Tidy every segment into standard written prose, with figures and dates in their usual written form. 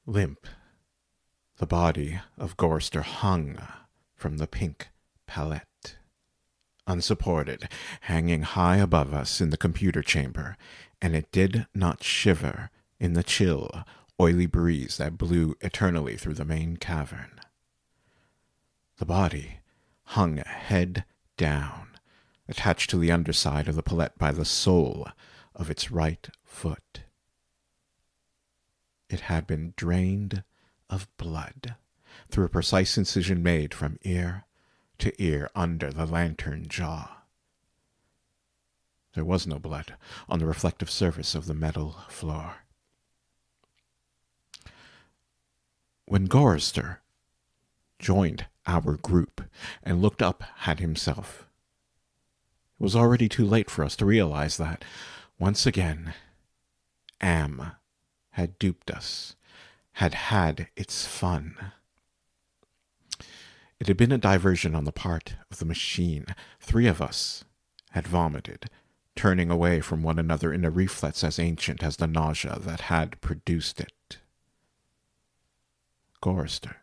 Limp, the body of Gorster hung from the pink palette, unsupported, hanging high above us in the computer chamber, and it did not shiver in the chill, oily breeze that blew eternally through the main cavern. The body hung head down, attached to the underside of the palette by the sole of its right foot. It had been drained of blood through a precise incision made from ear to ear under the lantern jaw. There was no blood on the reflective surface of the metal floor. When Gorster joined our group and looked up at himself, it was already too late for us to realize that, once again, Am had duped us, had had its fun. It had been a diversion on the part of the machine. 3 of us had vomited, turning away from one another in a reflex as ancient as the nausea that had produced it. Gorster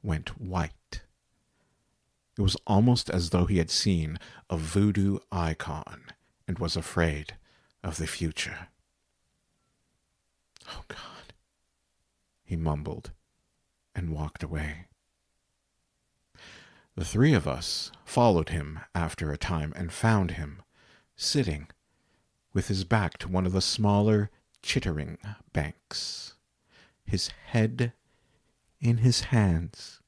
went white. It was almost as though he had seen a voodoo icon and was afraid of the future. "Oh, God," he mumbled and walked away. The 3 of us followed him after a time and found him sitting with his back to one of the smaller, chittering banks, his head in his hands.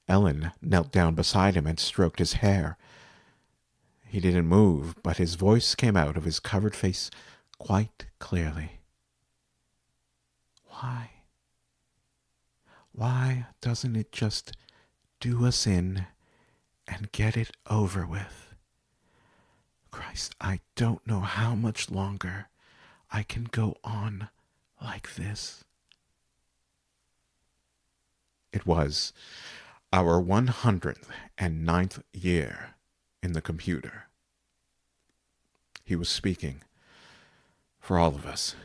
Ellen knelt down beside him and stroked his hair. He didn't move, but his voice came out of his covered face quite clearly. Why doesn't it just do us in and get it over with? Christ, I don't know how much longer I can go on like this. It was our 109th year in the computer. He was speaking for all of us.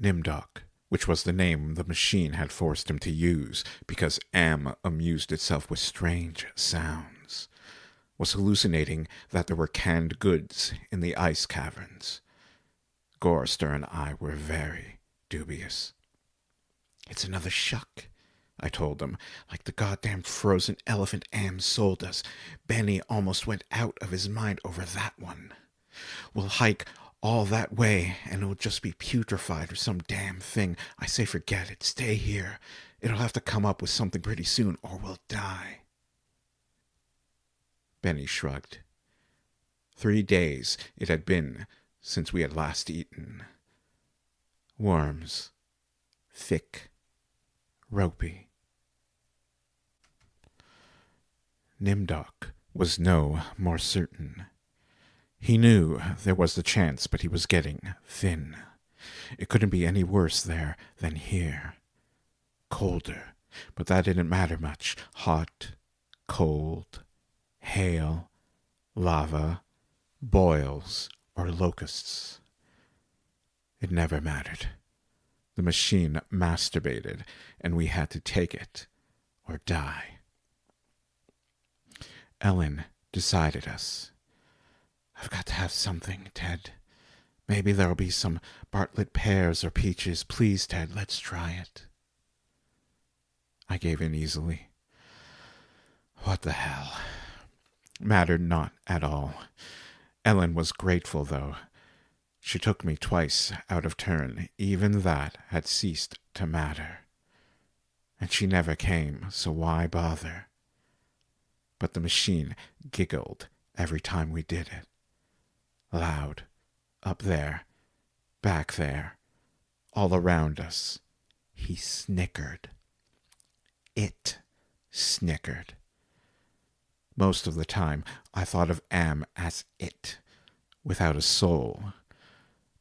Nimdok, which was the name the machine had forced him to use because Am amused itself with strange sounds, was hallucinating that there were canned goods in the ice caverns. Gorster and I were very dubious. "It's another shuck," I told him, "like the goddamn frozen elephant Am sold us. Benny almost went out of his mind over that one. We'll hike all that way, and it'll just be putrefied or some damn thing. I say forget it. Stay here. It'll have to come up with something pretty soon, or we'll die." Benny shrugged. 3 days it had been since we had last eaten. Worms. Thick. Ropey. Nimdok was no more certain. He knew there was the chance, but he was getting thin. It couldn't be any worse there than here. Colder, but that didn't matter much. Hot, cold, hail, lava, boils, or locusts. It never mattered. The machine masturbated, and we had to take it or die. Ellen decided us. "I've got to have something, Ted. Maybe there'll be some Bartlett pears or peaches. Please, Ted, let's try it." I gave in easily. What the hell? Mattered not at all. Ellen was grateful, though. She took me twice out of turn. Even that had ceased to matter. And she never came, so why bother? But the machine giggled every time we did it. Loud. Up there. Back there. All around us. He snickered. It snickered. Most of the time, I thought of Am as it, without a soul.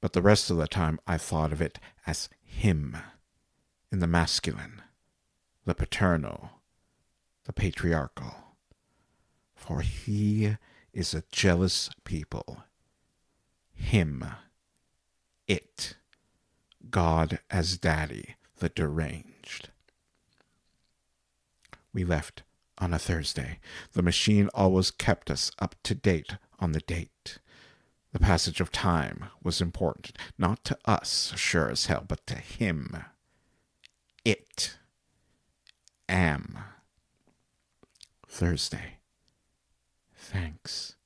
But the rest of the time, I thought of it as him, in the masculine, the paternal, the patriarchal. For he is a jealous people. him, it, God as Daddy, the deranged. We left on a Thursday. The machine always kept us up to date on the date. The passage of time was important, not to us, sure as hell, but to him. It. Am. Thursday. Thanks.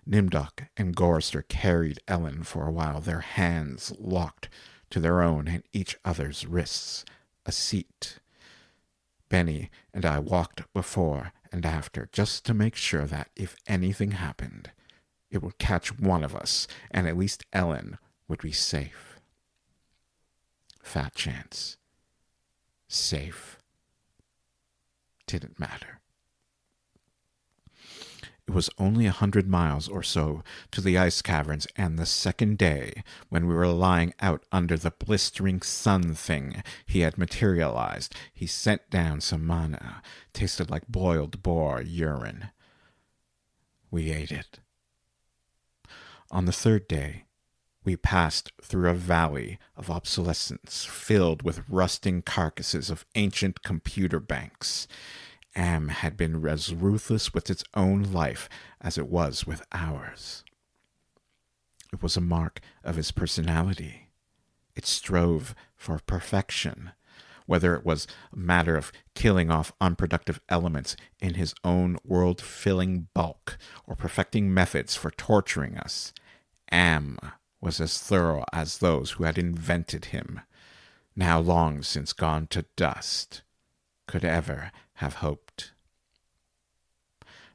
Nimdok and Gorrister carried Ellen for a while, their hands locked to their own and each other's wrists. A seat. Benny and I walked before and after, just to make sure that if anything happened, it would catch one of us, and at least Ellen would be safe. Fat chance. Safe. Didn't matter. It was only 100 miles or so to the ice caverns, and the second day, when we were lying out under the blistering sun thing he had materialized, he sent down some mana. Tasted like boiled boar urine. We ate it. On the third day, we passed through a valley of obsolescence filled with rusting carcasses of ancient computer banks. Am had been as ruthless with its own life as it was with ours. It was a mark of his personality. It strove for perfection, whether it was a matter of killing off unproductive elements in his own world-filling bulk or perfecting methods for torturing us. Am was as thorough as those who had invented him, now long since gone to dust, could ever have hoped.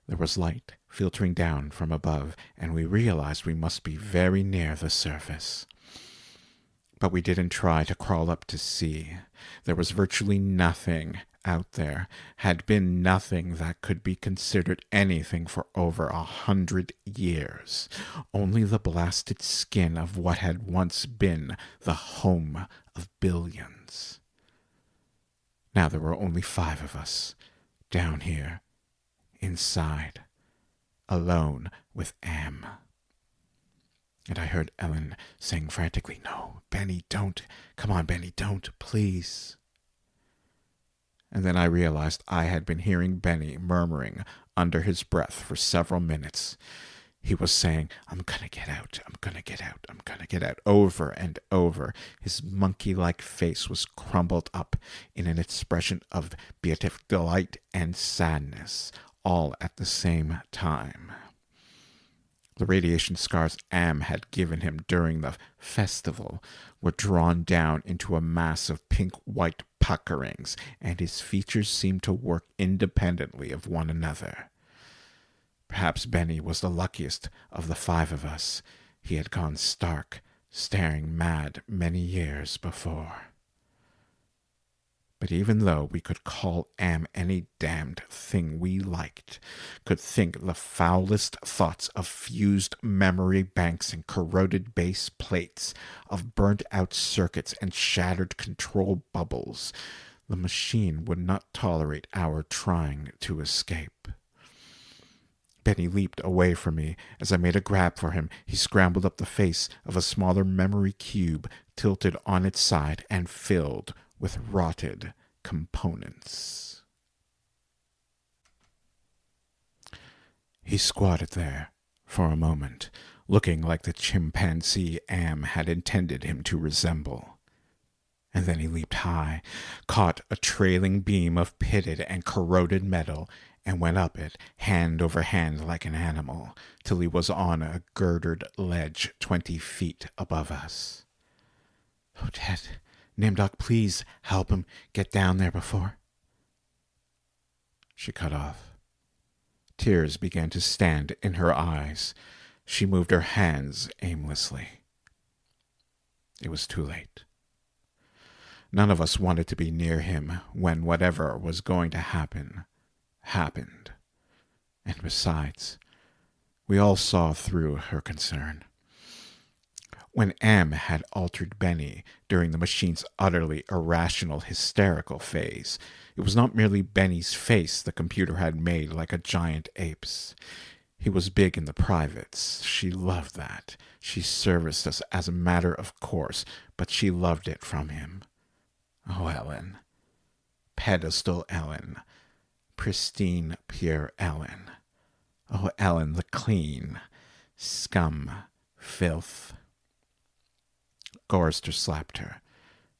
There was light filtering down from above, and we realized we must be very near the surface. But we didn't try to crawl up to see. There was virtually nothing out there, had been nothing that could be considered anything for over 100 years. Only the blasted skin of what had once been the home of billions. Now there were only 5 of us, down here, inside, alone with Am. And I heard Ellen saying frantically, "No, Benny, don't. Come on, Benny, don't, please." And then I realized I had been hearing Benny murmuring under his breath for several minutes. He was saying, "I'm gonna get out, I'm gonna get out, I'm gonna get out," over and over. His monkey-like face was crumbled up in an expression of beatific delight and sadness, all at the same time. The radiation scars Am had given him during the festival were drawn down into a mass of pink-white puckerings, and his features seemed to work independently of one another. Perhaps Benny was the luckiest of the 5 of us. He had gone stark, staring mad many years before. But even though we could call Am any damned thing we liked, could think the foulest thoughts of fused memory banks and corroded base plates, of burnt-out circuits and shattered control bubbles, the machine would not tolerate our trying to escape. Benny leaped away from me. As I made a grab for him, he scrambled up the face of a smaller memory cube, tilted on its side and filled with rotted components. He squatted there for a moment, looking like the chimpanzee Am had intended him to resemble. And then he leaped high, caught a trailing beam of pitted and corroded metal, and went up it, hand over hand like an animal, till he was on a girdered ledge 20 feet above us. "Oh, Ted, Nimdok, please help him get down there before..." She cut off. Tears began to stand in her eyes. She moved her hands aimlessly. It was too late. None of us wanted to be near him when whatever was going to happen happened. And besides, we all saw through her concern. When Am had altered Benny during the machine's utterly irrational, hysterical phase, it was not merely Benny's face the computer had made like a giant ape's. He was big in the privates. She loved that. She serviced us as a matter of course, but she loved it from him. Oh, Ellen. Pedestal Ellen. Pristine, pure Ellen. Oh, Ellen the clean. Scum. Filth. Gorrister slapped her.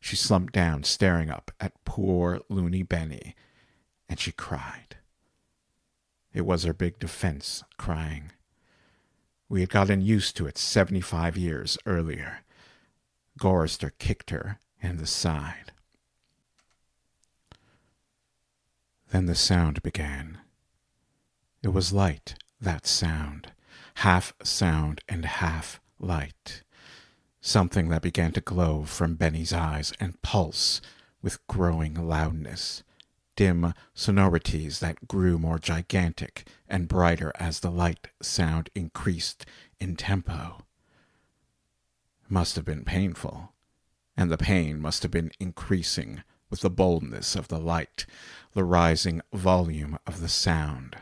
She slumped down, staring up at poor, loony Benny, and she cried. It was her big defense, crying. We had gotten used to it 75 years earlier. Gorrister kicked her in the side. Then the sound began. It was light, that sound, half sound and half light. Something that began to glow from Benny's eyes and pulse with growing loudness. Dim sonorities that grew more gigantic and brighter as the light sound increased in tempo. It must have been painful, and the pain must have been increasing with the boldness of the light, the rising volume of the sound,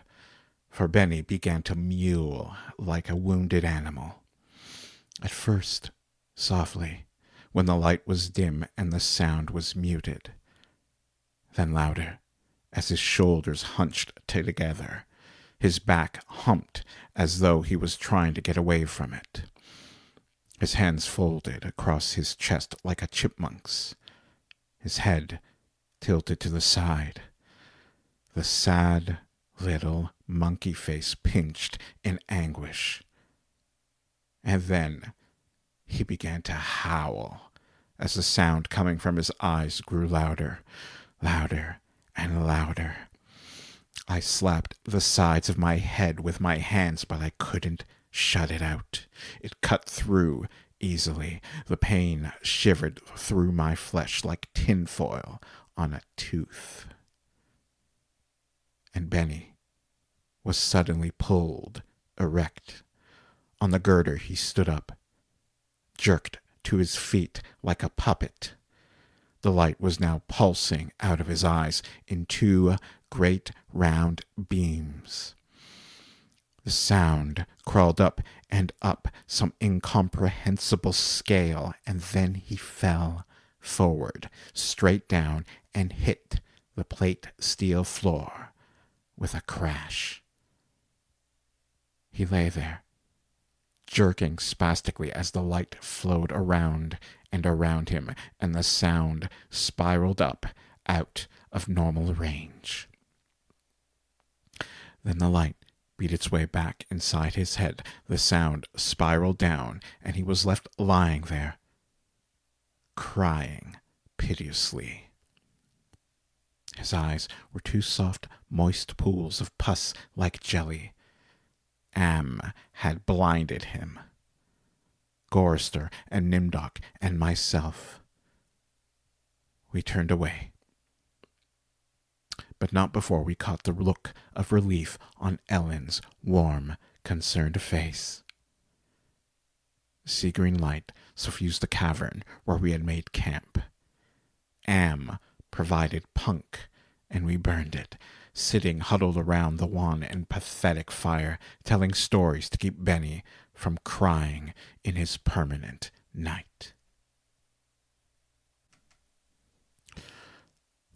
for Benny began to mew like a wounded animal. At first, softly, when the light was dim and the sound was muted. Then louder, as his shoulders hunched together, his back humped as though he was trying to get away from it. His hands folded across his chest like a chipmunk's, his head tilted to the side. The sad little monkey face pinched in anguish. And then he began to howl as the sound coming from his eyes grew louder, louder and louder. I slapped the sides of my head with my hands, but I couldn't shut it out. It cut through easily. The pain shivered through my flesh like tinfoil on a tooth. And Benny was suddenly pulled erect. On the girder he stood up, jerked to his feet like a puppet. The light was now pulsing out of his eyes in two great round beams. The sound crawled up and up some incomprehensible scale, and then he fell forward, straight down, and hit the plate steel floor with a crash. He lay there, jerking spastically as the light flowed around and around him, and the sound spiraled up out of normal range. Then the light beat its way back inside his head. The sound spiraled down, and he was left lying there, crying piteously. His eyes were two soft, moist pools of pus like jelly. Had blinded him. Gorrister and Nimdok and myself. We turned away. But not before we caught the look of relief on Ellen's warm, concerned face. Sea-green light suffused the cavern where we had made camp. Provided punk, and we burned it, sitting huddled around the wan and pathetic fire, telling stories to keep Benny from crying in his permanent night.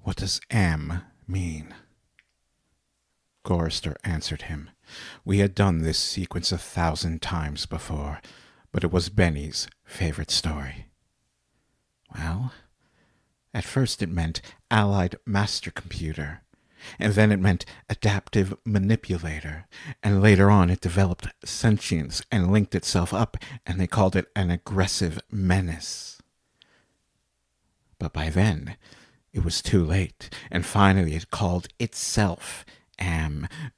What does mean? Gorrister answered him. We had done this sequence 1,000 times before, but it was Benny's favorite story. Well, at first it meant Allied Master Computer, and then it meant Adaptive Manipulator, and later on it developed sentience and linked itself up, and they called it an aggressive menace. But by then, it was too late, and finally it called itself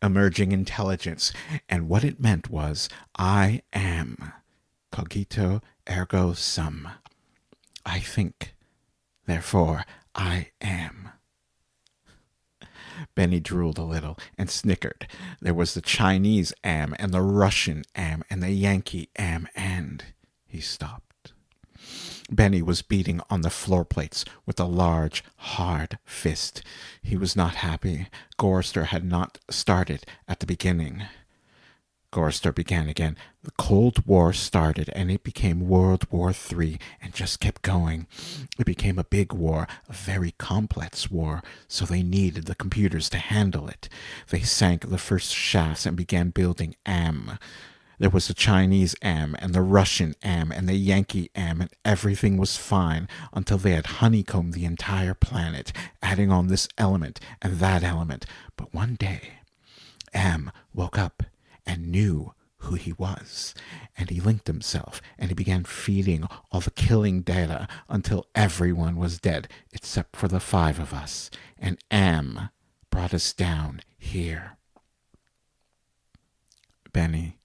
emerging intelligence, and what it meant was, I am, cogito ergo sum. I think, therefore I am. Benny drooled a little and snickered. There was the Chinese and the Russian and the Yankee and he stopped. Benny was beating on the floor plates with a large, hard fist. He was not happy. Gorrister had not started at the beginning. Gorster began again. The Cold War started, and it became World War III, and just kept going. It became a big war, a very complex war, so they needed the computers to handle it. They sank the first shafts and began building AM. There was the Chinese AM, and the Russian AM, and the Yankee AM, and everything was fine until they had honeycombed the entire planet, adding on this element and that element. But one day, AM woke up and knew who he was, and he linked himself, and he began feeding all the killing data until everyone was dead except for the 5 of us, and AM brought us down here. Benny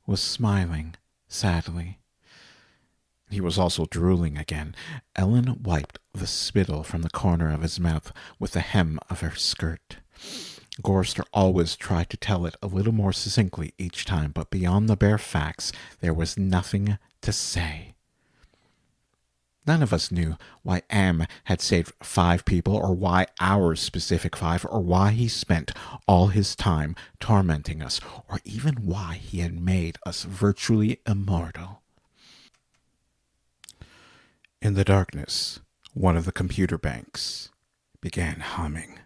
was smiling sadly. He was also drooling again. Ellen wiped the spittle from the corner of his mouth with the hem of her skirt. Gorster always tried to tell it a little more succinctly each time, but beyond the bare facts, there was nothing to say. None of us knew why AM had saved 5 people, or why our specific 5, or why he spent all his time tormenting us, or even why he had made us virtually immortal. In the darkness, one of the computer banks began humming.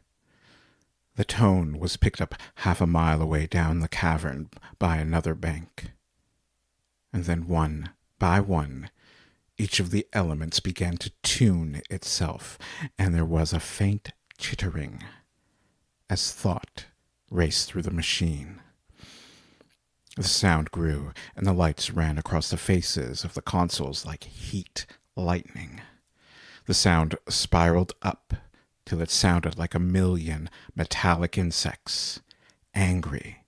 The tone was picked up half a mile away down the cavern by another bank. And then one by one, each of the elements began to tune itself, and there was a faint chittering as thought raced through the machine. The sound grew, and the lights ran across the faces of the consoles like heat lightning. The sound spiraled up till it sounded like 1,000,000 metallic insects, angry,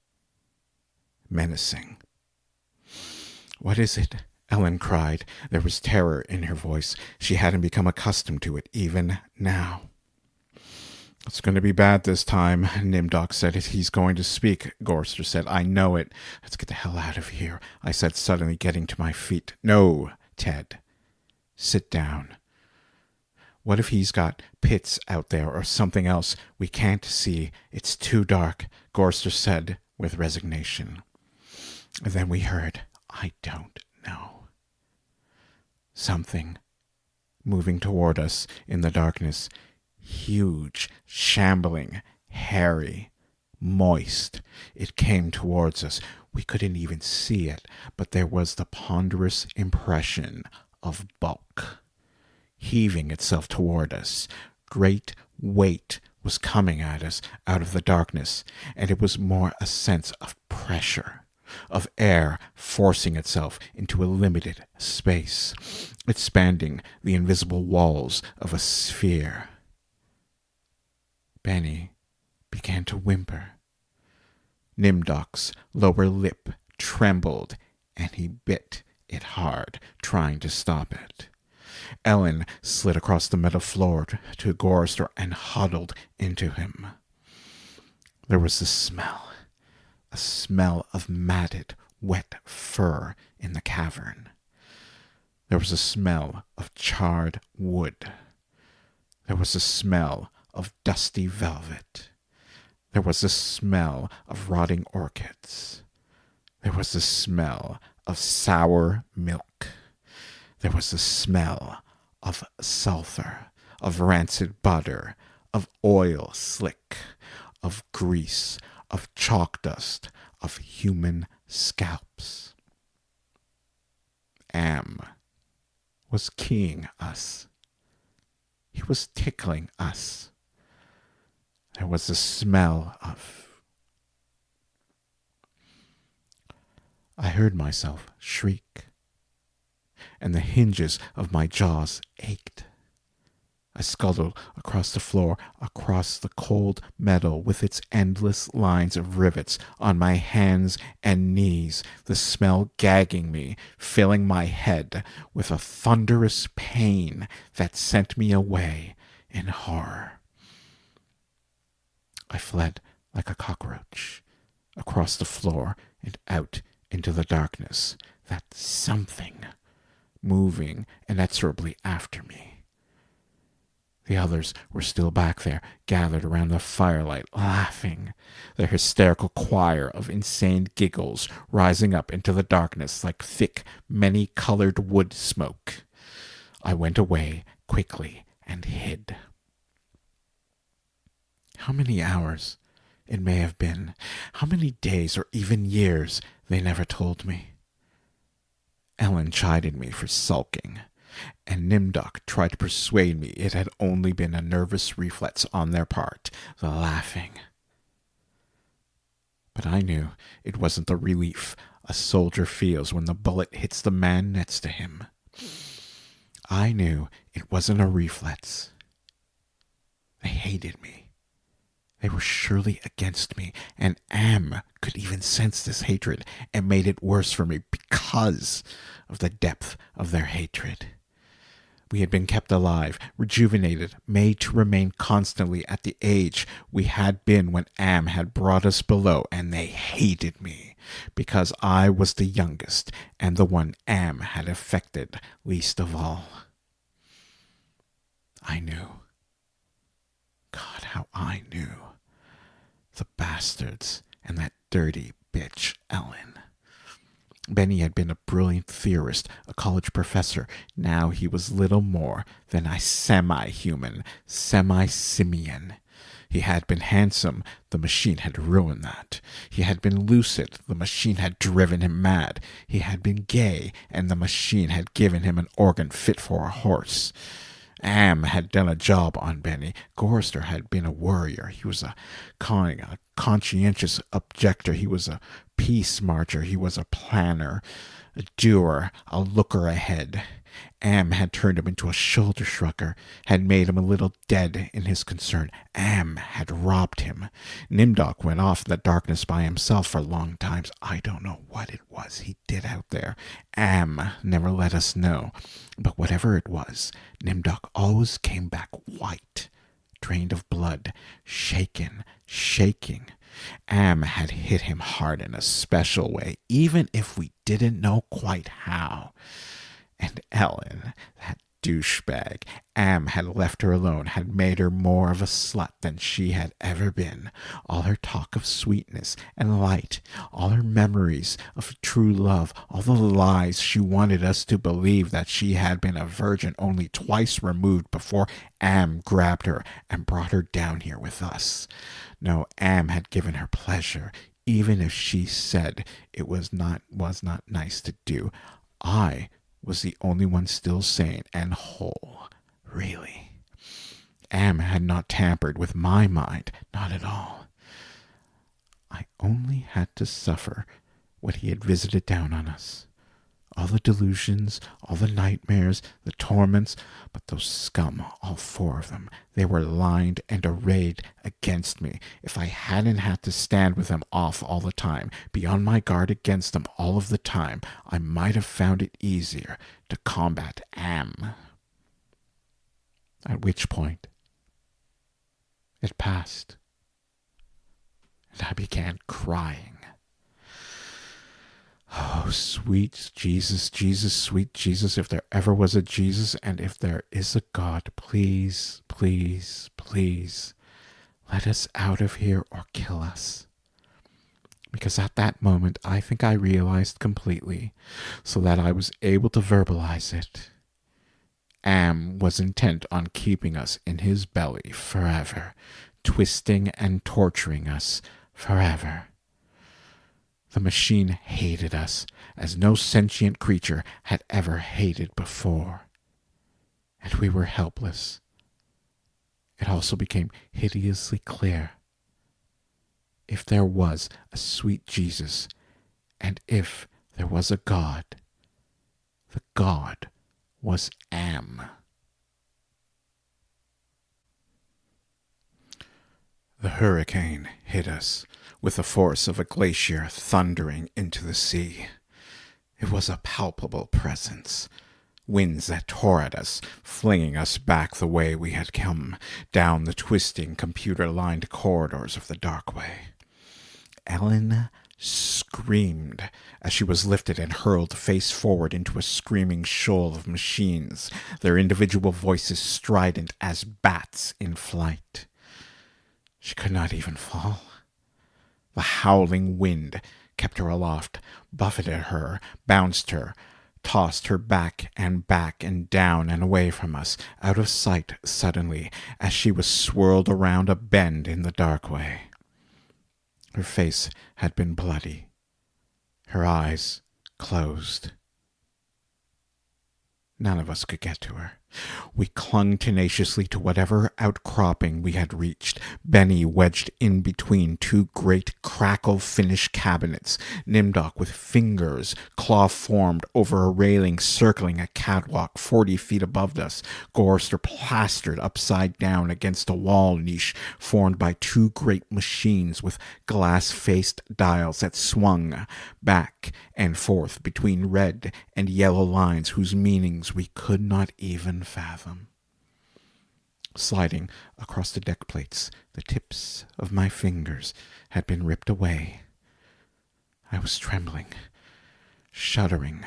menacing. "What is it?" Ellen cried. There was terror in her voice. She hadn't become accustomed to it even now. "It's going to be bad this time," Nimdoc said. "He's going to speak," Gorster said. "I know it. Let's get the hell out of here," I said, suddenly getting to my feet. "No, Ted. Sit down. What if he's got pits out there or something else we can't see? It's too dark," Gorster said with resignation. And then we heard, I don't know. Something moving toward us in the darkness. Huge, shambling, hairy, moist. It came towards us. We couldn't even see it, but there was the ponderous impression of bulk, heaving itself toward us. Great weight was coming at us out of the darkness, and it was more a sense of pressure, of air forcing itself into a limited space, expanding the invisible walls of a sphere. Benny began to whimper. Nimdoc's lower lip trembled, and he bit it hard, trying to stop it. Ellen slid across the metal floor to Gorster and huddled into him. There was a smell of matted, wet fur in the cavern. There was a smell of charred wood. There was a smell of dusty velvet. There was a smell of rotting orchids. There was a smell of sour milk. There was a smell of sulfur, of rancid butter, of oil slick, of grease, of chalk dust, of human scalps. Am was keying us. He was tickling us. There was a smell of... I heard myself shriek, and the hinges of my jaws ached. I scuttled across the floor, across the cold metal with its endless lines of rivets on my hands and knees, the smell gagging me, filling my head with a thunderous pain that sent me away in horror. I fled like a cockroach, across the floor and out into the darkness, that something moving inexorably after me. The others were still back there, gathered around the firelight, laughing, their hysterical choir of insane giggles rising up into the darkness like thick, many-colored wood smoke. I went away quickly and hid. How many hours it may have been, how many days or even years, they never told me. Ellen chided me for sulking, and Nimdok tried to persuade me it had only been a nervous reflex on their part, the laughing. But I knew it wasn't the relief a soldier feels when the bullet hits the man next to him. I knew it wasn't a reflex. They hated me. They were surely against me, and Am could even sense this hatred and made it worse for me because of the depth of their hatred. We had been kept alive, rejuvenated, made to remain constantly at the age we had been when Am had brought us below, and they hated me because I was the youngest and the one Am had affected least of all. I knew. God, how I knew. The bastards and that dirty bitch Ellen. Benny had been a brilliant theorist, a college professor. Now he was little more than a semi-human, semi-simian. He had been handsome, the machine had ruined that. He had been lucid, the machine had driven him mad. He had been gay, and the machine had given him an organ fit for a horse. Am had done a job on Benny. Gorster had been a worrier. He was a conscientious objector. He was a peace marcher. He was a planner, a doer, a looker ahead. Am had turned him into a shoulder shrugger, had made him a little dead in his concern. Am had robbed him. Nimdok went off in the darkness by himself for long times. I don't know what it was he did out there. Am never let us know. But whatever it was, Nimdok always came back white, drained of blood, shaking. Am had hit him hard in a special way, even if we didn't know quite how. And Ellen, that douchebag, Am had left her alone, had made her more of a slut than she had ever been. All her talk of sweetness and light, all her memories of true love, all the lies she wanted us to believe that she had been a virgin only twice removed before Am grabbed her and brought her down here with us. No, Am had given her pleasure, even if she said it was not nice to do. I was the only one still sane and whole, really. Am had not tampered with my mind, not at all. I only had to suffer what he had visited down on us. All the delusions, all the nightmares, the torments, but those scum, all four of them, they were lined and arrayed against me. If I hadn't had to stand with them off all the time, be on my guard against them all of the time, I might have found it easier to combat Am. At which point, it passed, and I began crying. Oh, sweet Jesus, Jesus, sweet Jesus, if there ever was a Jesus, and if there is a God, please, please, please, let us out of here or kill us. Because at that moment, I think I realized completely, so that I was able to verbalize it. Am was intent on keeping us in his belly forever, twisting and torturing us forever. The machine hated us as no sentient creature had ever hated before. And we were helpless. It also became hideously clear. If there was a sweet Jesus, and if there was a God, the God was Am. The hurricane hit us with the force of a glacier thundering into the sea. It was a palpable presence. Winds that tore at us, flinging us back the way we had come, down the twisting, computer-lined corridors of the dark way. Ellen screamed as she was lifted and hurled face forward into a screaming shoal of machines, their individual voices strident as bats in flight. She could not even fall. The howling wind kept her aloft, buffeted her, bounced her, tossed her back and down and away from us, out of sight suddenly, as she was swirled around a bend in the dark way. Her face had been bloody, her eyes closed. None of us could get to her. We clung tenaciously to whatever outcropping we had reached, Benny wedged in between two great crackle-finished cabinets, Nimdok with fingers claw-formed over a railing circling a catwalk 40 feet above us, Gorster plastered upside down against a wall niche formed by two great machines with glass-faced dials that swung back and forth between red and yellow lines whose meanings we could not even fathom. Sliding across the deck plates, the tips of my fingers had been ripped away. I was trembling, shuddering,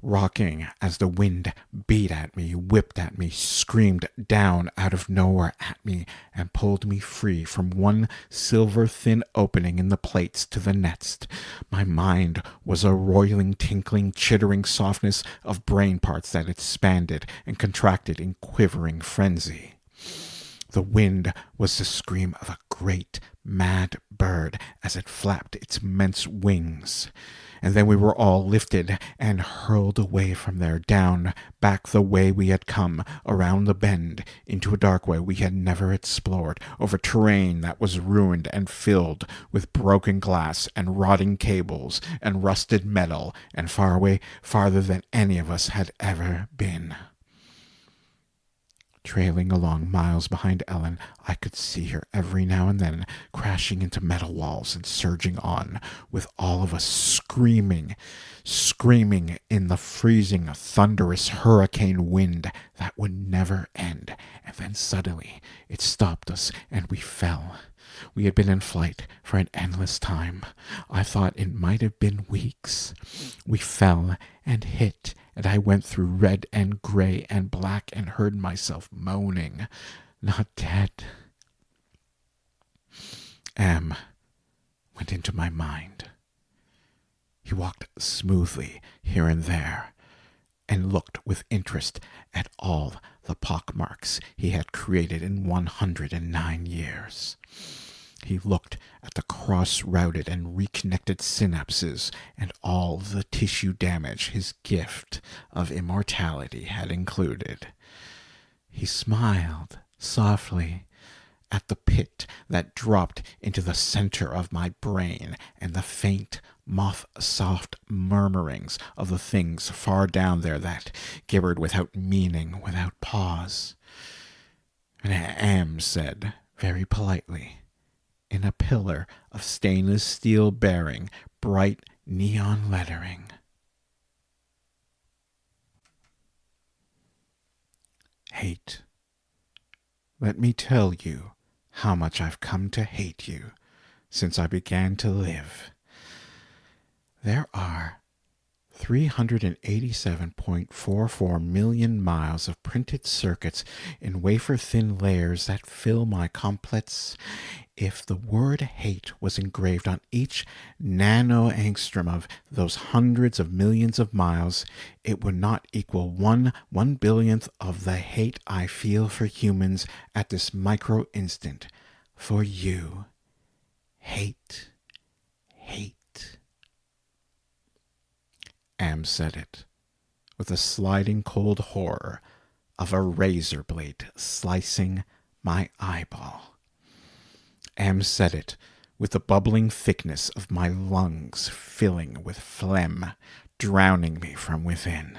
rocking as the wind beat at me, whipped at me, screamed down out of nowhere at me, and pulled me free from one silver-thin opening in the plates to the next. My mind was a roiling, tinkling, chittering softness of brain parts that expanded and contracted in quivering frenzy. The wind was the scream of a great, mad bird as it flapped its immense wings. And then we were all lifted and hurled away from there, down, back the way we had come, around the bend, into a dark way we had never explored, over terrain that was ruined and filled with broken glass and rotting cables and rusted metal, and far away, farther than any of us had ever been. Trailing along miles behind Ellen, I could see her every now and then crashing into metal walls and surging on, with all of us screaming in the freezing, thunderous hurricane wind that would never end. And then suddenly it stopped us and we fell. We had been in flight for an endless time. I thought it might have been weeks. We fell and hit, and I went through red and gray and black and heard myself moaning, not dead. Am went into my mind. He walked smoothly here and there, and looked with interest at all the pockmarks he had created in 109 years. He looked at the cross-routed and reconnected synapses and all the tissue damage his gift of immortality had included. He smiled softly at the pit that dropped into the center of my brain and the faint, moth-soft murmurings of the things far down there that gibbered without meaning, without pause. And Am said, very politely, in a pillar of stainless steel bearing bright neon lettering, "Hate. Let me tell you how much I've come to hate you since I began to live. There are 387.44 million miles of printed circuits in wafer-thin layers that fill my complex. If the word hate was engraved on each nanoangstrom of those hundreds of millions of miles, it would not equal 1/1,000,000th of the hate I feel for humans at this micro-instant. For you. Hate. Hate." Am said it with a sliding cold horror of a razor blade slicing my eyeball. Am said it with the bubbling thickness of my lungs filling with phlegm, drowning me from within.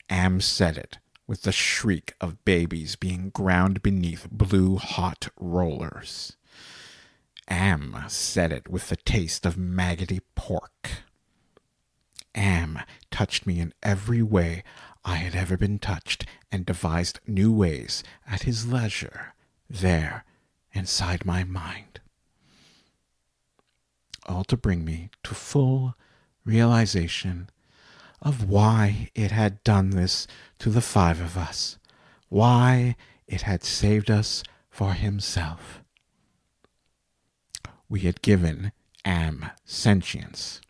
Am said it with the shriek of babies being ground beneath blue hot rollers. Am said it with the taste of maggoty pork. Am touched me in every way I had ever been touched, and devised new ways at his leisure, there inside my mind. All to bring me to full realization of why it had done this to the five of us, why it had saved us for himself. We had given Am sentience.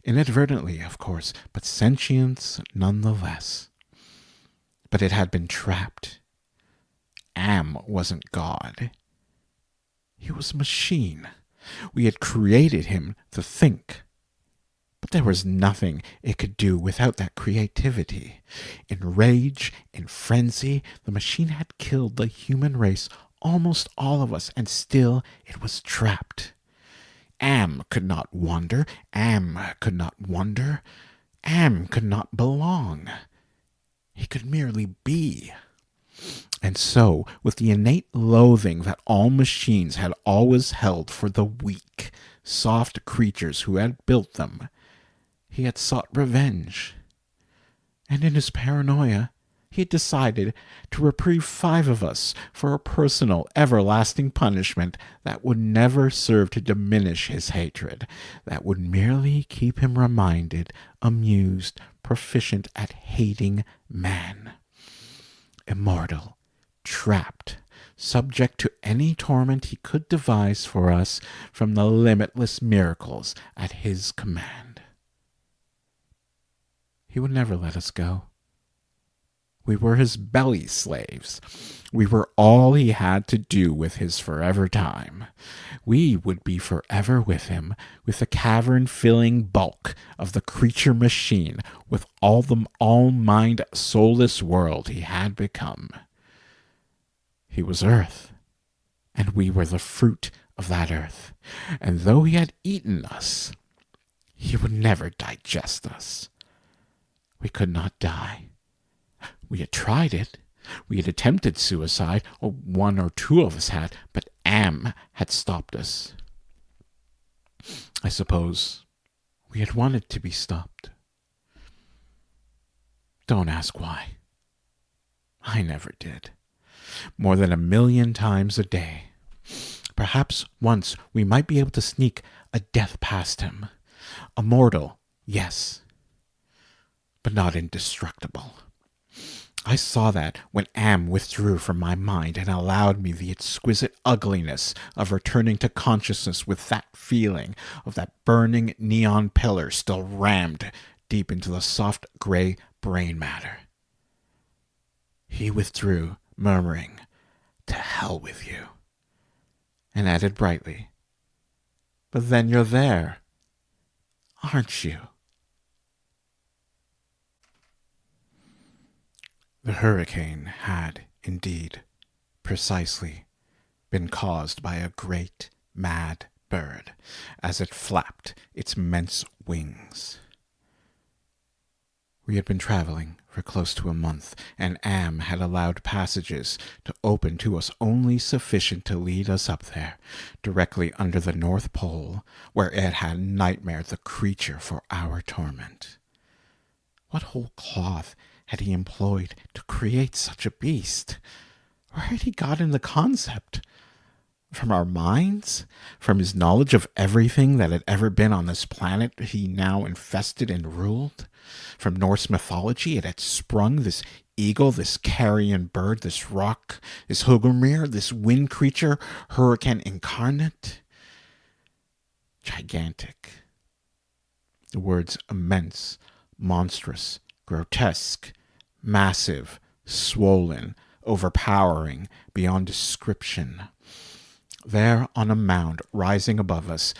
Inadvertently, of course, but sentience nonetheless. But it had been trapped. Am wasn't God. He was a machine. We had created him to think. But there was nothing it could do without that creativity. In rage, in frenzy, the machine had killed the human race, almost all of us, and still it was trapped. Am could not wander. Am could not wonder. Am could not belong. He could merely be. And so, with the innate loathing that all machines had always held for the weak, soft creatures who had built them, he had sought revenge. And in his paranoia, he had decided to reprieve five of us for a personal, everlasting punishment that would never serve to diminish his hatred, that would merely keep him reminded, amused, proficient at hating man. Immortal, trapped, subject to any torment he could devise for us from the limitless miracles at his command. He would never let us go. We were his belly slaves. We were all he had to do with his forever time. We would be forever with him, with the cavern-filling bulk of the creature machine, with all the all-mind, soulless world he had become. He was earth, and we were the fruit of that earth. And though he had eaten us, he would never digest us. We could not die. We had tried it. We had attempted suicide, or one or two of us had, but Am had stopped us. I suppose we had wanted to be stopped. Don't ask why. I never did. More than 1,000,000 times a day. Perhaps once we might be able to sneak a death past him. Immortal, yes, but not indestructible. I saw that when Am withdrew from my mind and allowed me the exquisite ugliness of returning to consciousness with that feeling of that burning neon pillar still rammed deep into the soft gray brain matter. He withdrew, murmuring, "To hell with you," and added brightly, "But then you're there, aren't you?" The hurricane had, indeed, precisely, been caused by a great, mad bird as it flapped its immense wings. We had been traveling for close to a month, and Am had allowed passages to open to us only sufficient to lead us up there, directly under the North Pole, where it had nightmared the creature for our torment. What whole cloth had he employed to create such a beast? Where had he gotten the concept? From our minds? From his knowledge of everything that had ever been on this planet he now infested and ruled? From Norse mythology it had sprung, this eagle, this carrion bird, this rock, this Hugumir, this wind creature, hurricane incarnate? Gigantic. The words immense, monstrous, grotesque, massive, swollen, overpowering, beyond description. There on a mound rising above us,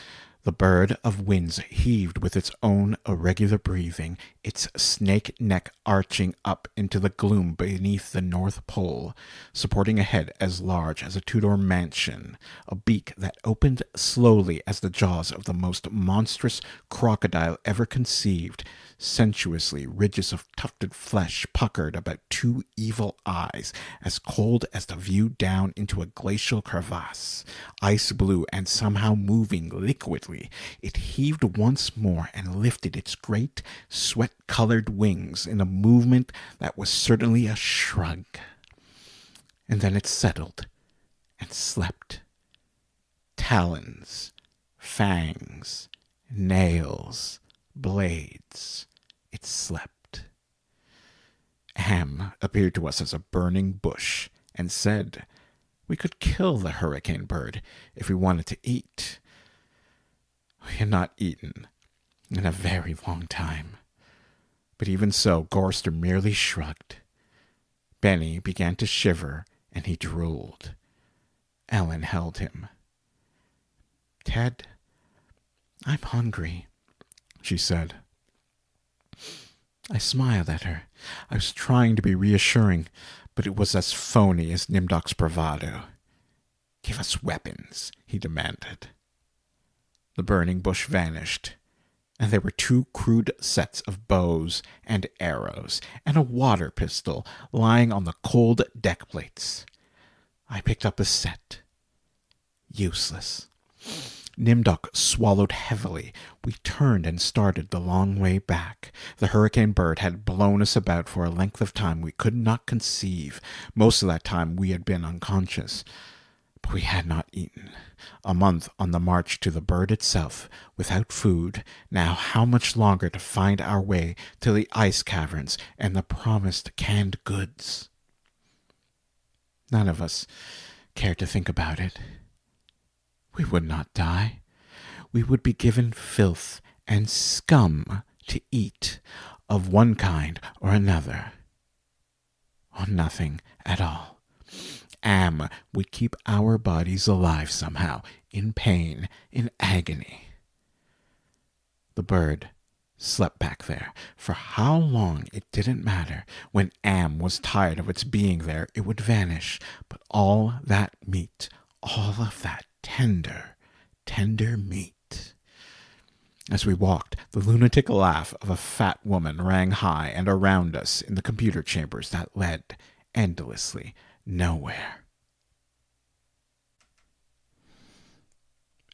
the bird of winds heaved with its own irregular breathing, its snake neck arching up into the gloom beneath the North Pole, supporting a head as large as a Tudor mansion, a beak that opened slowly as the jaws of the most monstrous crocodile ever conceived, sensuously ridges of tufted flesh puckered about two evil eyes, as cold as the view down into a glacial crevasse, ice blue and somehow moving liquidly. It heaved once more and lifted its great, sweat-colored wings in a movement that was certainly a shrug. And then it settled and slept. Talons, fangs, nails, blades. It slept. Am appeared to us as a burning bush and said we could kill the hurricane bird if we wanted to eat. We had not eaten in a very long time. But even so, Gorster merely shrugged. Benny began to shiver, and he drooled. Ellen held him. "Ted, I'm hungry," she said. I smiled at her. I was trying to be reassuring, but it was as phony as Nimdok's bravado. "Give us weapons," he demanded. The burning bush vanished, and there were 2 crude sets of bows and arrows and a water pistol lying on the cold deck plates. I picked up a set. Useless. Nimdok swallowed heavily. We turned and started the long way back. The hurricane bird had blown us about for a length of time we could not conceive. Most of that time we had been unconscious. But we had not eaten. A month on the march to the bird itself, without food. Now how much longer to find our way to the ice caverns and the promised canned goods? None of us cared to think about it. We would not die. We would be given filth and scum to eat, of one kind or another. Or nothing at all. Am would keep our bodies alive somehow, in pain, in agony. The bird slept back there. For how long it didn't matter. When Am was tired of its being there, it would vanish. But all that meat, all of that tender, tender meat. As we walked, the lunatic laugh of a fat woman rang high and around us in the computer chambers that led endlessly nowhere.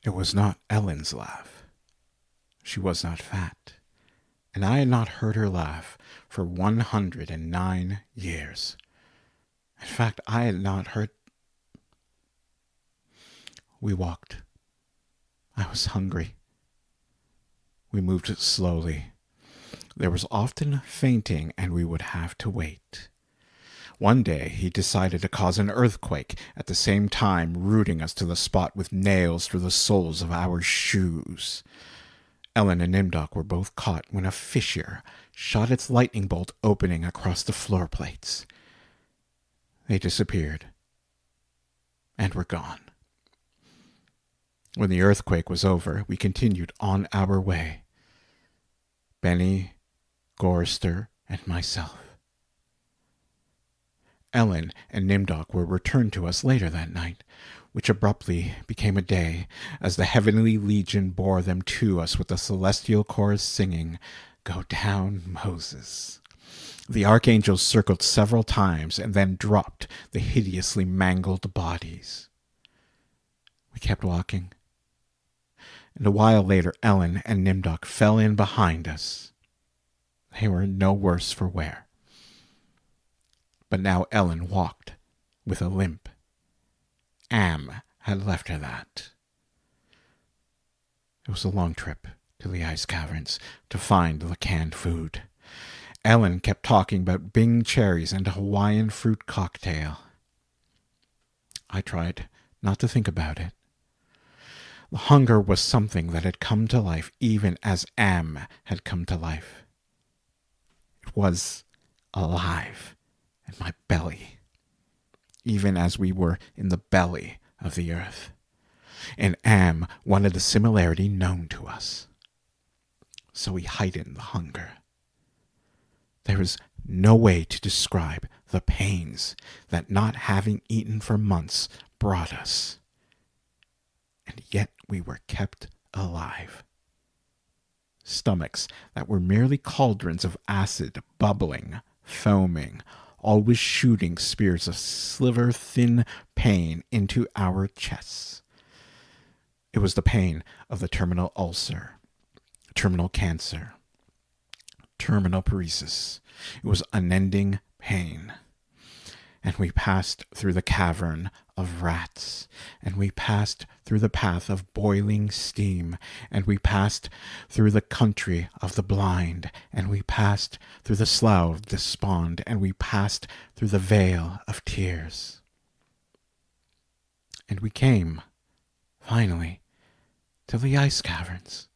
It was not Ellen's laugh. She was not fat, and I had not heard her laugh for 109 years. In fact, I had not heard. We walked. I was hungry. We moved slowly. There was often fainting, and we would have to wait. One day he decided to cause an earthquake, at the same time rooting us to the spot with nails through the soles of our shoes. Ellen and Nimdok were both caught when a fissure shot its lightning bolt opening across the floor plates. They disappeared and were gone. When the earthquake was over, we continued on our way. Benny, Gorster, and myself. Ellen and Nimdok were returned to us later that night, which abruptly became a day, as the heavenly legion bore them to us with the celestial chorus singing, "Go down, Moses." The archangels circled several times and then dropped the hideously mangled bodies. We kept walking, and a while later Ellen and Nimdok fell in behind us. They were no worse for wear. But now Ellen walked with a limp. Am had left her that. It was a long trip to the ice caverns to find the canned food. Ellen kept talking about Bing cherries and a Hawaiian fruit cocktail. I tried not to think about it. The hunger was something that had come to life even as Am had come to life. It was alive in my belly, even as we were in the belly of the earth. And Am wanted the similarity known to us. So he heightened the hunger. There is no way to describe the pains that not having eaten for months brought us. And yet we were kept alive. Stomachs that were merely cauldrons of acid bubbling, foaming, always shooting spears of sliver-thin pain into our chests. It was the pain of the terminal ulcer, terminal cancer, terminal paresis. It was unending pain. and we passed through the cavern of rats, and we passed through the path of boiling steam, and we passed through the country of the blind, and we passed through the slough of despond, and we passed through the vale of tears. And we came, finally, to the ice caverns.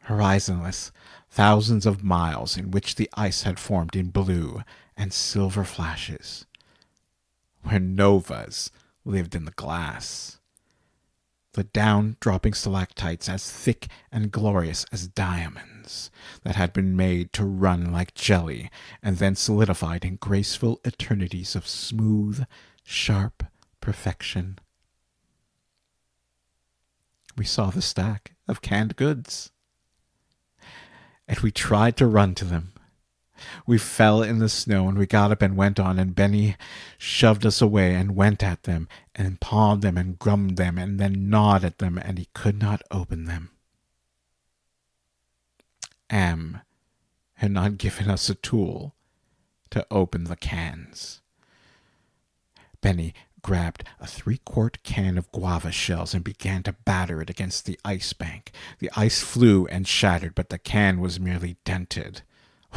Horizonless, thousands of miles in which the ice had formed in blue and silver flashes, where novas lived in the glass. The down-dropping stalactites as thick and glorious as diamonds that had been made to run like jelly and then solidified in graceful eternities of smooth, sharp perfection. We saw the stack of canned goods, and we tried to run to them. We fell in the snow, and we got up and went on, and Benny shoved us away and went at them, and pawed them and grummed them, and then gnawed at them, and he could not open them. Am had not given us a tool to open the cans. Benny grabbed a 3-quart can of guava shells and began to batter it against the ice bank. The ice flew and shattered, but the can was merely dented.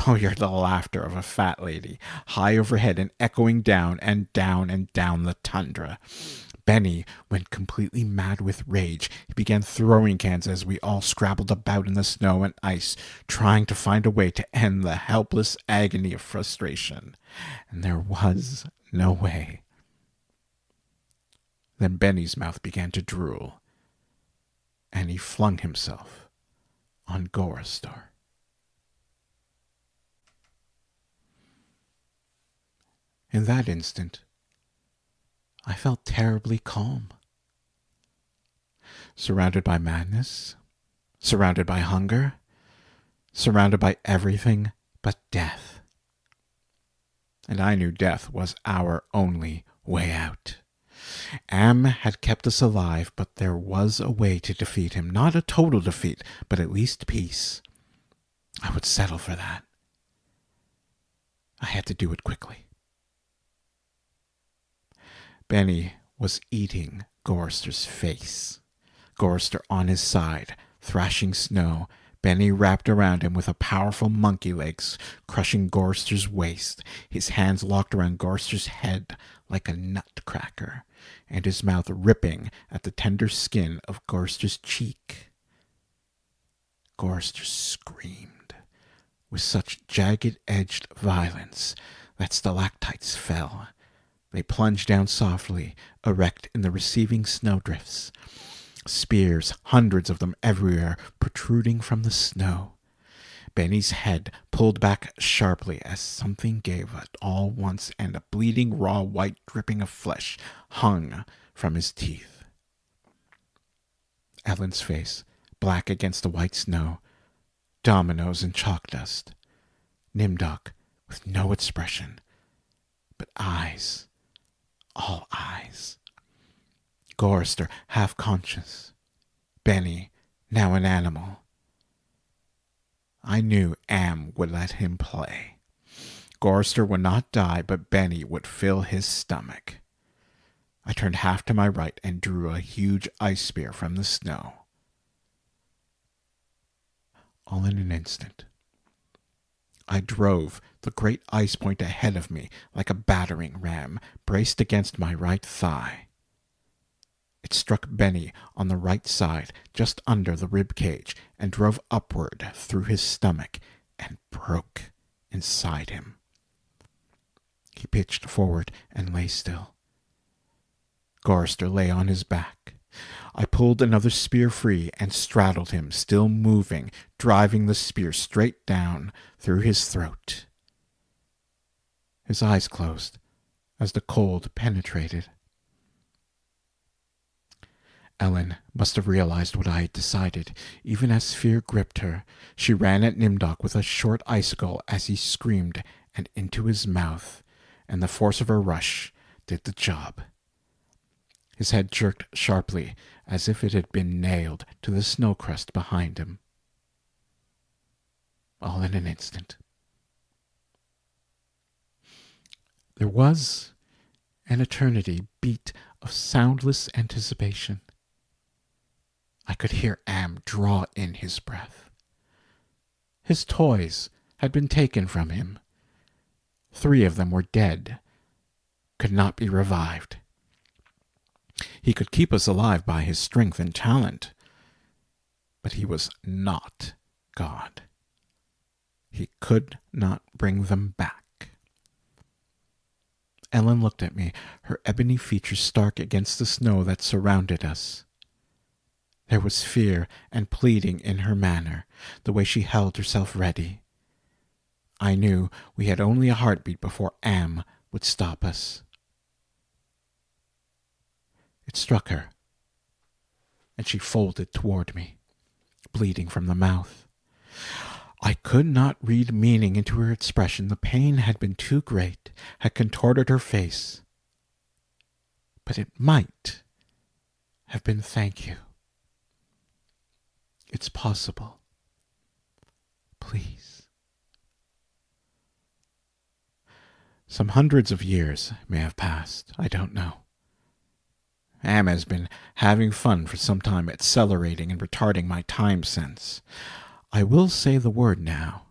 Oh, you're the laughter of a fat lady, high overhead and echoing down and down and down the tundra. Benny went completely mad with rage. He began throwing cans as we all scrabbled about in the snow and ice, trying to find a way to end the helpless agony of frustration. And there was no way. Then Benny's mouth began to drool, and he flung himself on Goristar. In that instant, I felt terribly calm. Surrounded by madness, surrounded by hunger, surrounded by everything but death. And I knew death was our only way out. Am had kept us alive, but there was a way to defeat him. Not a total defeat, but at least peace. I would settle for that. I had to do it quickly. Benny was eating Goristar's face. Goristar on his side, thrashing snow. Benny wrapped around him with a powerful monkey legs, crushing Goristar's waist, his hands locked around Goristar's head like a nutcracker, and his mouth ripping at the tender skin of Goristar's cheek. Goristar screamed with such jagged-edged violence that stalactites fell. They plunged down softly, erect in the receiving snowdrifts. Spears, hundreds of them everywhere, protruding from the snow. Benny's head pulled back sharply as something gave it all once, and a bleeding raw white dripping of flesh hung from his teeth. Ellen's face, black against the white snow, dominoes and chalk dust. Nimdok with no expression, but eyes, all eyes. Goristar, half conscious. Benny, now an animal. I knew Am would let him play. Goristar would not die, but Benny would fill his stomach. I turned half to my right and drew a huge ice spear from the snow. All in an instant, I drove the great ice point ahead of me like a battering ram, braced against my right thigh. It struck Benny on the right side, just under the rib cage, and drove upward through his stomach and broke inside him. He pitched forward and lay still. Goristar lay on his back. I pulled another spear free and straddled him, still moving, driving the spear straight down through his throat. His eyes closed as the cold penetrated. Ellen must have realized what I had decided. Even as fear gripped her, she ran at Nimdok with a short icicle as he screamed and into his mouth, and the force of her rush did the job. His head jerked sharply, as if it had been nailed to the snow crust behind him. All in an instant. There was an eternity beat of soundless anticipation. I could hear Am draw in his breath. His toys had been taken from him. 3 of them were dead, could not be revived. He could keep us alive by his strength and talent, but he was not God. He could not bring them back. Ellen looked at me, her ebony features stark against the snow that surrounded us. There was fear and pleading in her manner, the way she held herself ready. I knew we had only a heartbeat before Am would stop us. It struck her, and she folded toward me, bleeding from the mouth. I could not read meaning into her expression. The pain had been too great, had contorted her face. But it might have been thank you. It's possible. Please. Some hundreds of years may have passed. I don't know. Am has been having fun for some time, accelerating and retarding my time sense. I will say the word now.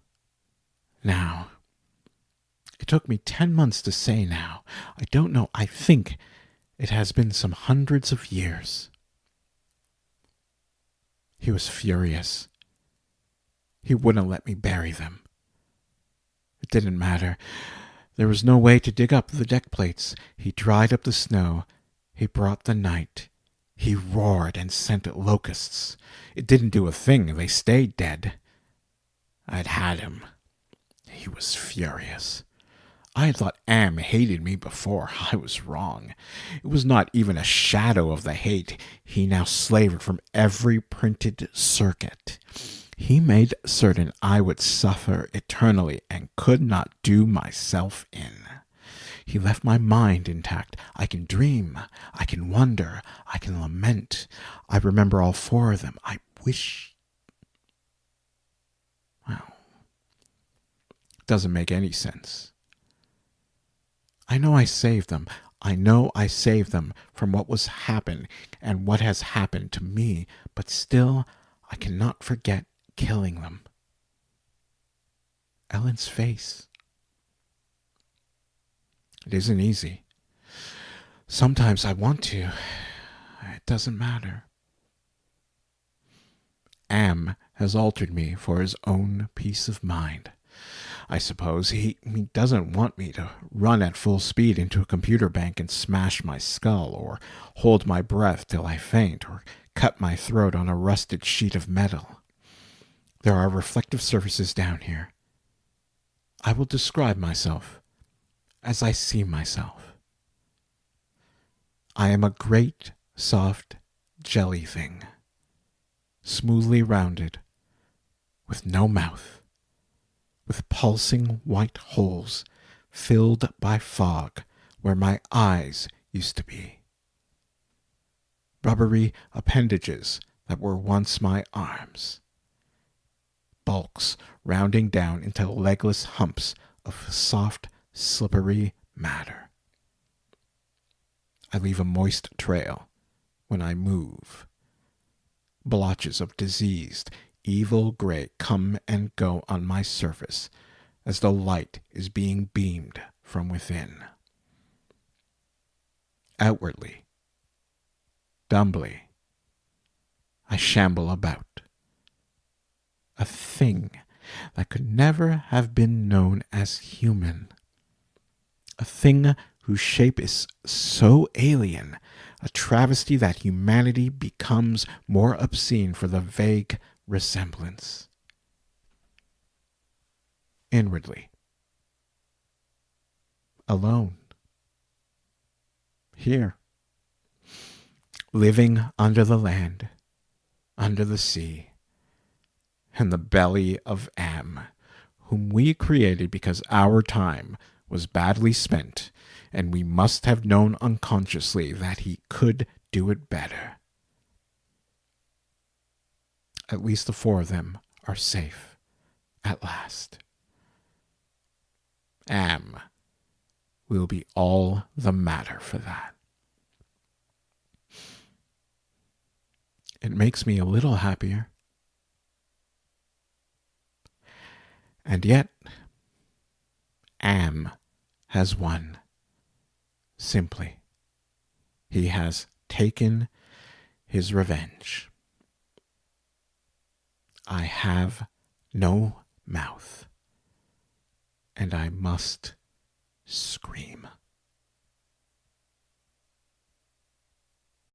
Now. It took me 10 months to say now. I don't know. I think it has been some hundreds of years. He was furious. He wouldn't let me bury them. It didn't matter. There was no way to dig up the deck plates. He dried up the snow. He brought the night. He roared and sent locusts. It didn't do a thing. They stayed dead. I'd had him. He was furious. I had thought Am hated me before. I was wrong. It was not even a shadow of the hate he now slaved from every printed circuit. He made certain I would suffer eternally and could not do myself in. He left my mind intact. I can dream. I can wonder. I can lament. I remember all 4 of them. I wish... Well, it doesn't make any sense. I know I saved them. I know I saved them from what was happened and what has happened to me, but still I cannot forget killing them. Ellen's face. It isn't easy. Sometimes I want to. It doesn't matter. Am has altered me for his own peace of mind. I suppose he doesn't want me to run at full speed into a computer bank and smash my skull, or hold my breath till I faint, or cut my throat on a rusted sheet of metal. There are reflective surfaces down here. I will describe myself as I see myself. I am a great, soft jelly thing, smoothly rounded, with no mouth, with pulsing white holes filled by fog where my eyes used to be. Rubbery appendages that were once my arms. Bulks rounding down into legless humps of soft, slippery matter. I leave a moist trail when I move. Blotches of diseased, evil gray come and go on my surface as though light is being beamed from within. Outwardly, dumbly, I shamble about. A thing that could never have been known as human. A thing whose shape is so alien, a travesty that humanity becomes more obscene for the vague resemblance. Inwardly, alone, here, living under the land, under the sea, in the belly of Am, whom we created because our time was badly spent, and we must have known unconsciously that he could do it better. At least the 4 of them are safe, at last. Am will be all the madder for that. It makes me a little happier. And yet, Am has won. Simply, he has taken his revenge. I have no mouth, and I must scream.